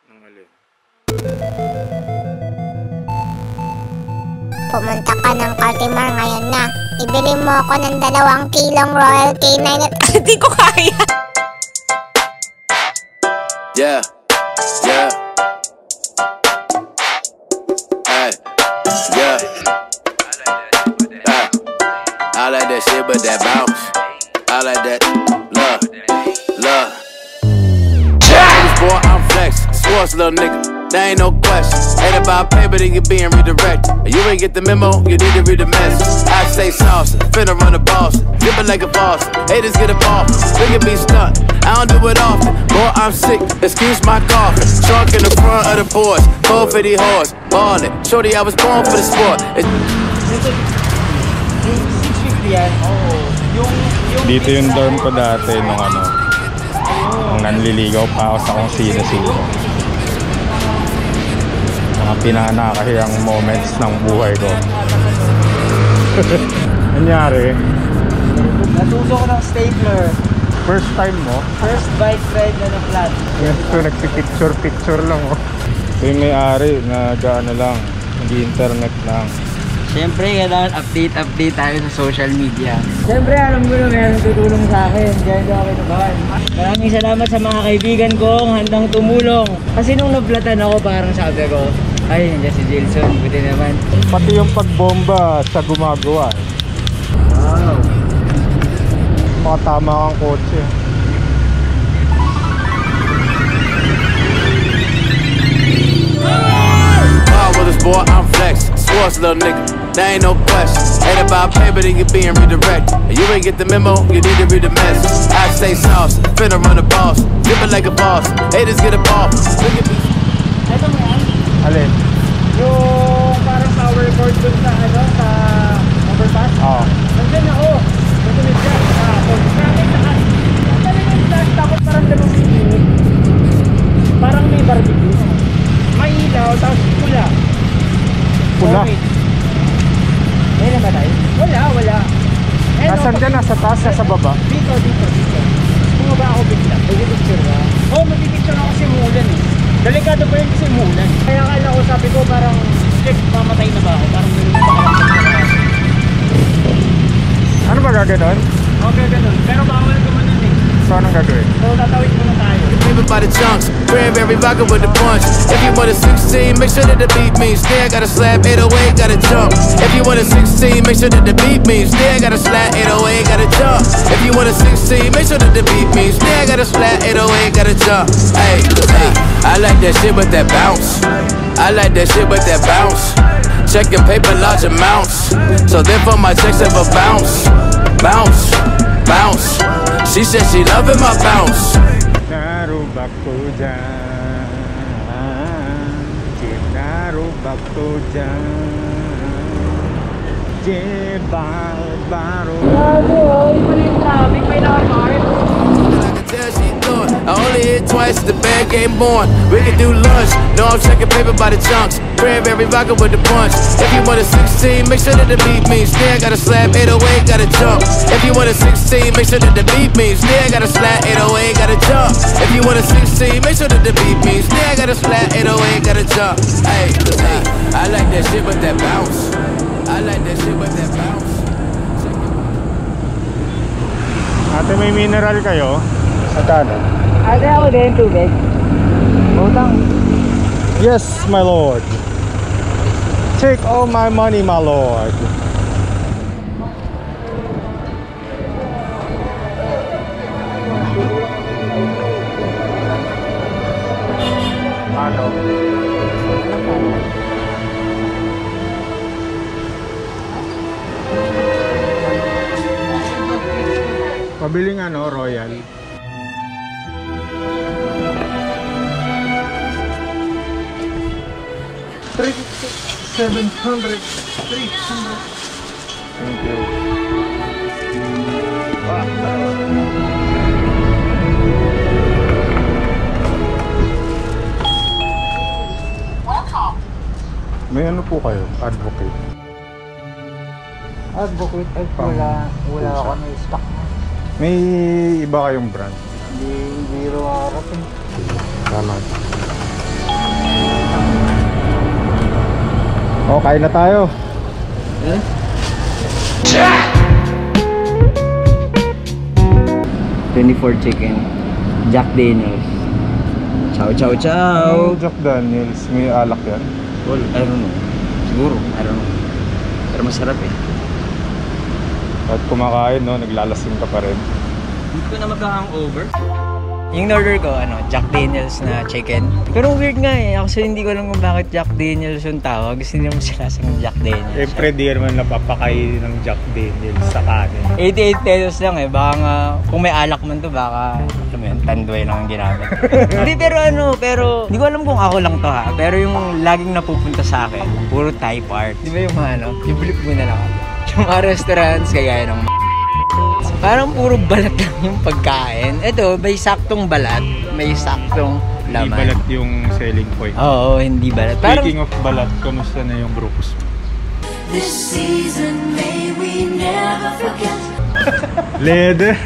Ang alin? Pumunta ka ng Cartimar ngayon na. Ibili mo ako ng 2 kilong Royal K9 at Hindi ko kaya. Yeah, yeah. Hey, yeah. I like that shit, but that bounce. I like that love, love. Boy, I'm flex, sports little nigga. There ain't no question. Ain't about paper, then you being redirected. You ain't get the memo, you need to read the message. I stay saucy, finna run the boss. Dip it like a boss. Haters get a ball. Look at me stunt. I don't do it often. Boy, I'm sick. Excuse my coffin. Trunk in the front of the Porsche. 450 horse. Ballin'. Shorty, I was born for the sport. Dito yung dorm ko dati nung nung nanliligaw pa ako sa kung sino-sino. Mga pinanakahiyang moments ng buhay ko. Nangyari? Natuto ko ng stapler. First time mo? First bike ride na na-flat. Ito, nagpipicture-picture lang oh. Ito yung may-ari, nag-ano lang, nag-internet lang. Siyempre, kailangan update tayo sa social media. Siyempre, alam mo na mayroong tutulong sa akin. Kaya hindi ako kinabahan. Maraming salamat sa mga kaibigan kong handang tumulong. Kasi nung nablatan ako, parang sabi ko, ay, nandiyan si Jilson, buti naman. Pati yung pagbomba sa gumagawa. Wow. Makatama kang kotse. Boy, I'm flex, sports little nigga. There ain't no question. Ain't about paper, then you being redirected. You ain't get the memo, you need to read the message. I stay saucy, finna run the boss. Dip it like a boss. Haters get a ball. Look at me. Ito mo yan? Alin? Yung parang power cord dun sa sa overpass? Oo. Nandun ako. Nandun dyan. Tapos parang dalawang minute. Parang may barbecue. May ilaw, tapos pula. Pula? May na ba tayo? Wala. Nasaan dyan? Nasa taas, nasa baba? Dito. Bumaba ako bigla. Mag-picture ka? Oo, mag-picture ako kasi umuulan eh. Delikado pa yun kasi umuulan. Kaya akala ko, sabi ko parang shit, mamatay na ba ako? Parang ganun pa ako. Ano ba gagawin? Okay, ganun. Pero bawal ko man nun eh. So anong gagawin? So tatawid muna tayo. Paper by the chunks, cranberry vodka with the punch. If you want a 16, make sure that the beat means there. Got a slap 808, got a jump. If you want a 16, make sure that the beat means there. Got a slap 808, got a jump. If you want a 16, make sure that the beat means there. Got a slap 808, got a jump. Hey, I like that shit with that bounce. I like that shit with that bounce. Checking paper large amounts, so therefore my checks have a bounce, bounce, bounce. She said she loving my bounce. Narubak ko dyan, narubak ko dyan, baro. Mali yung traffic, may nakapart. I only hit twice, the bad game born. We can do lunch. No, I'm checking paper by the chunks. Cranberry vodka with the punch. If you want a 16, make sure that the beat means there. Got a slap 808, got a jump. If you want a 16, make sure that the beat means there. Got a slap 808, got a jump. If you want a 16, make sure that the beat means there. Got a slap 808, got a jump. Hey, I like that shit with that bounce. I like that shit with that bounce. Ate, may mineral kayo? Atano? Ate ako din, tubig. Utang. Yes, my lord. Take all my money, my lord. Ano? Pabiling Royal. $700. Thank you. May ano po kayo? Advocate? Advocate, ay wala ako na stock. May iba kayong brand? Hindi harap eh. Salamat. Oh, kain na tayo. Eh? 24 chicken. Jack Daniels. Chow chow chow. Jack Daniels, may alak yan. Well, I don't know. Siguro, I don't know. Pero masarap eh. At kumakain, no, naglalasing ka pa rin. Hindi ko na magka-hangover. Yung order ko, Jack Daniels na chicken. Pero weird nga eh. Kasi hindi ko alam kung bakit Jack Daniels yung tawag. Kasi hindi mo sila sa Jack Daniels. Siyempre, di naman napapakain ng Jack Daniels sa kanin. 88 pesos lang eh. Baka nga, kung may alak man to, baka, alam mo yun, tanduay lang ang ginamit. Hindi, pero, hindi ko alam kung ako lang to ha. Pero yung laging napupunta sa akin, puro Thai part. Di ba yung mga i-blip mo na lang ako. Yung mga restaurants, kagaya ng parang puro balat lang yung pagkain. Ito, may saktong balat, may saktong laman. Hindi balat yung selling point. Oo, hindi balat. Speaking of balat, kamusta na yung Brooks? This season may we never forget. Leather.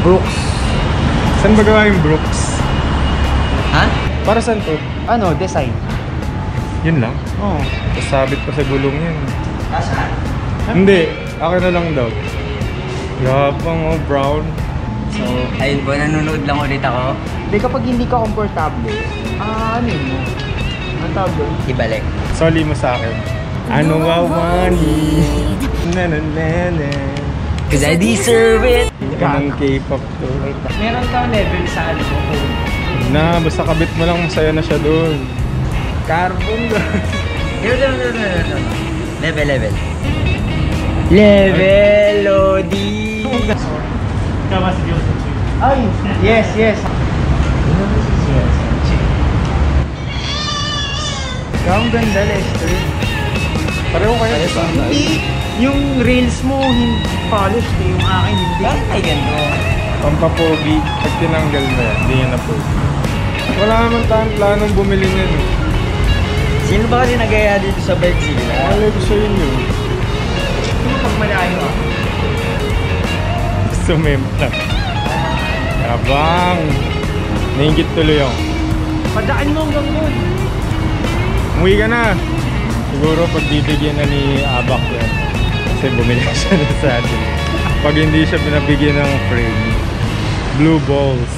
Brooks. Saan ba gawa yung Brooks? Ha? Para saan to? Design. Yun lang? Oo. Sabit pa sa gulong yun. Asa? Hindi, akin na lang daw. Yapang brown. So, ayun po, nanonood lang ulit ako. Hindi, kapag hindi ka komportable, ano mo? Ang tawag doon? Ibalik. Soli mo sa akin. Ano wawani? Nananana. Cause I deserve it. Ganang K-pop to. Meron ka level sa ano mo. Na, basta kabit mo lang, masaya na siya doon. Carbon doon. Level. Level, Lodi. Ay, yes. Ang ganda, Lester. Pareho kayo, di ba? Hindi, yung reels mo hindi polished eh, yung akin hindi. Bakit ay ganito? Pampapogi. Pag tinanggal na yan, hindi yan na po. Wala naman tayong planong bumili niyan. Sino ba kasi nagaya dito sa bike sila? Malay ko sa inyo. Pag malayo ah. Sumempla. Yabang. Nainggit tuloy ako. Padaan mo hanggang doon. Umuwi ka na. Siguro pagbibigyan na ni Abak yan. Kasi bumili siya na sa atin. Pag hindi siya pinabigyan ng frame. Blue balls.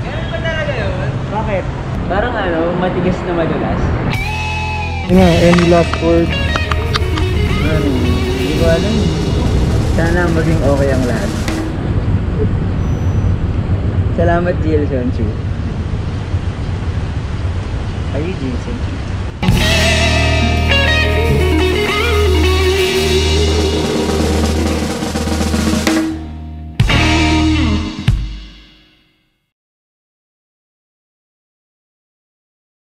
Ganun ba talaga yun? Bakit? Parang matigas na madulas. Any last word? Hindi ko alam. Sana maging okay ang lahat. Salamat, GL Sonchu. Are you Jason?